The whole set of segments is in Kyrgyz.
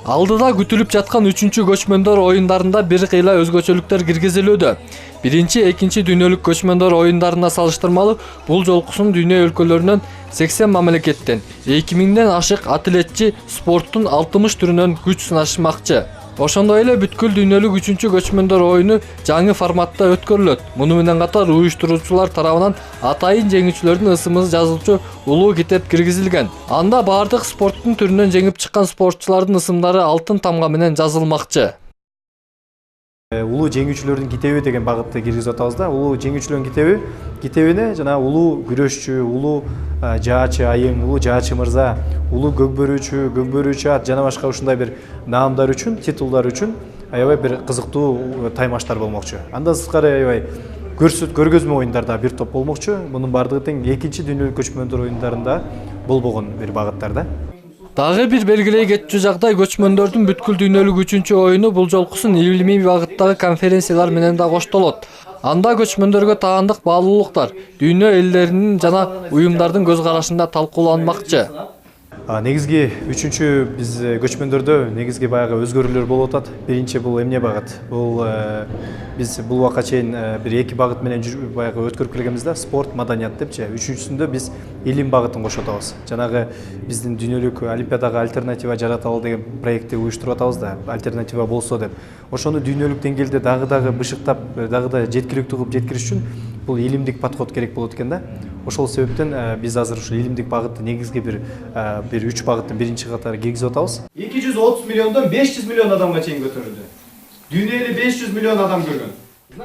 Алдыда күтүлүп жаткан 3-чү көчмөндөр оюндарында бир кыйла өзгөчөлүктөр киргизилүүдө. Биринчи, экинчи дүйнөлүк көчмөндөр оюндарына салыштырмалуу бул жолкусун дүйнө өлкөлөрүнөн 80 мамлекеттен 2000ден ашык атлетчи спорттун 60 түрүнөн күч сынашмакчы. Ошондой эле бүткүл дүйнөлүк 3-чү көчмөндөр оюну жаңы форматта өткөрүлөт. Муну менен катар уюштуруучулар тарабынан атайын жеңүүчүлөрдүн ысымы жазылчу улуу китеп киргизилген. Анда бардык спорттун түрүнөн жеңип чыккан спортчулардын ысымдары алтын тамга менен жазылмакчы. Улуу жеңүүчүлөрдүн китеби деген багытты киргизип атабыз да. Улуу жеңүүчүлөрдүн китебине жана улуу күрөшчү, улуу жаачы айым, улуу жаачы мырза, улуу көкбөрүүчү ат жана башка ушундай бир наамдар үчүн, титулдар үчүн аябай бир кызыктуу таймаштар болмокчу. Андан сырткары аябай көргөзмө оюндарда бир топ болмокчу. Мунун бардыгы тең экинчи дүйнөлүк көчмөндөр оюндарында болбогон бир багыттар да. Дагы бир белгилей кетчү жагдай көчмөндөрдүн бүткүл дүйнөлүк 3-чү оюну бул жолкусун илимий багыттагы конференциялар менен да коштолот. Анда көчмөндөргө таандык баалуулуктар дүйнө элдеринин жана уюмдардын көз карашында талкууланмакчы. Негизги 3-чү биз көчмөндөрдө негизги баягы өзгөрүүлөр болуп атат. Биринчи бул эмне багыт? Бул биз бул убакка чейин бир эки багыт менен баягы өткөрүп келгенбиз да, спорт, маданият депчи. Үчүнчүсүндө биз илим багытын кошуп атабыз. Жанагы биздин дүйнөлүк олимпиадага альтернатива жараталы деген проектти уюштуруп атабыз да, альтернатива болсо деп. Ошону дүйнөлүк деңгээлде дагы бышыктап, дагы да жеткиликтүү кылып жеткириш үчүн бул илимдик подход керек болот экен да. Ошол себептен биз азыр ушул илимдик багытты негизги бир 3 багыттын биринчи катары киргизип атабыз. 230 миллиондон 500 миллион адамга чейин көтөрүлдү. Дүйнөнү 500 миллион адам көргөн.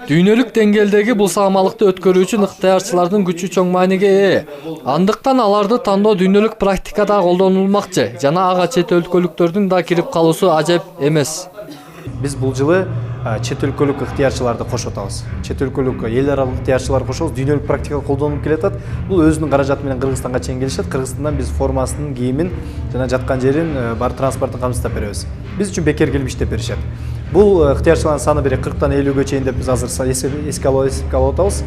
Дүйнөлүк деңгээлдеги бул саамалыкты өткөрүү үчүн ыктыярчылардын күчү чоң мааниге ээ. Андыктан аларды тандоо дүйнөлүк практикада колдонулмакчы жана ага чет өлкөлүктөрдүн да кирип калуусу ажеп эмес. Биз бул жылы чет өлкөлүк ыктыярчыларды кошуп атабыз. Чет өлкөлүк эл аралык ыктыярчыларды кошобуз. Дүйнөлүк практикага колдонулуп келатат. Бул өзүнүн каражаты менен Кыргызстанга чейин келишет. Кыргызстандан биз формасын, кийимин жана жаткан жерин бар транспортун камсыздап беребиз. Биз үчүн бекер келип иштеп беришет. Бул ыктыярчылардын саны бир 40-тан 50-ге чейин деп биз азыр эске алып атабыз.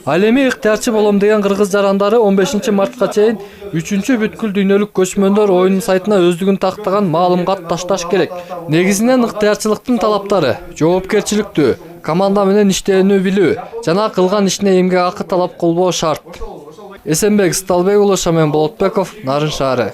Ал эми ыктыярчы болом деген кыргыз жарандары 15 мартка чейин 3-чү бүткүл дүйнөлүк көчмөндөр оюнун сайтына өздүгүн тактаган маалымат ташташ керек. Негизинен ыктыярчылыктын талаптары жоопкерчиликтүү, команда менен иштөөнү билүү жана кылган ишине эмгек акы талап кылбоо шарт. Эсенбек Сталбек уулу, Шамен Болотбеков, Нарын шаары.